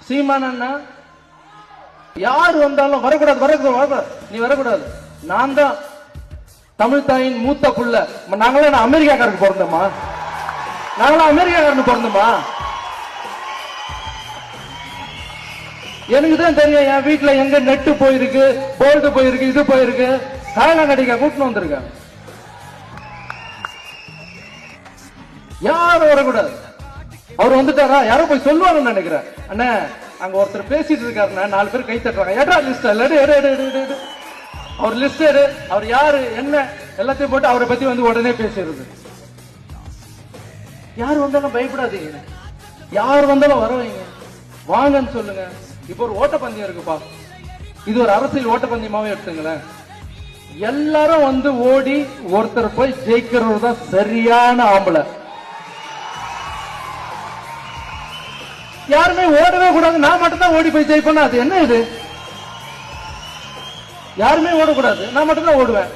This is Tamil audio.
சீமானண்ணா யார் வந்தாலும் வரக்கூடாது வரக்கூடாது, நீ வரக்கூடாது. நான் தான் தமிழ் தாயின் மூத்த புள்ள. நாங்களாம் அமெரிக்காக்காரருக்கு பிறந்தோமா? நாங்களாம் அமெரிக்காக்காரனுக்கு பிறந்தோமா? எனக்கு தான் தெரியும் என் வீட்டுல எங்க நெட்டு போயிருக்கு, போல்டு போயிருக்கு, இது போயிருக்கு. காயலாங்கடிக்க கூட்டின்னு வந்திருக்கேன். யாரும் வரக்கூடாது. அவர் வந்துட்டாரா? யாரோ போய் சொல்லுவாங்கன்னு நினைக்கிறேன். அண்ணா அங்க ஒருத்தர் பேசிட்டு இருக்காருண்ணா, 4 பேர் கை தட்டுறாங்க. ஏடா லிஸ்ட் அவர் லிஸ்ட் எடு, அவர் யாரு என்ன எல்லாத்தையும் போட்டு அவரை பத்தி வந்து உடனே பேசுறது. யார் வந்தாலும் பயப்படாதீங்க, யார் வந்தாலும் வர வைங்க, வாங்கன்னு சொல்லுங்க. இப்ப ஒரு ஓட்டப்பந்தயம் இருக்குப்பா, இது ஒரு அரசியல் ஓட்டப்பந்தயமாவே எடுத்துங்களேன். எல்லாரும் வந்து ஓடி ஒருத்தர் போய் ஜெயிக்கிறது தான் சரியான ஆம்பளை. யாருமே ஓடவே கூடாது, நான் மட்டும் தான் ஓடி போய் ஜெயிப்பேன்னா அது என்ன இது? யாருமே ஓடக்கூடாது, நான் மட்டும் தான் ஓடுவேன்.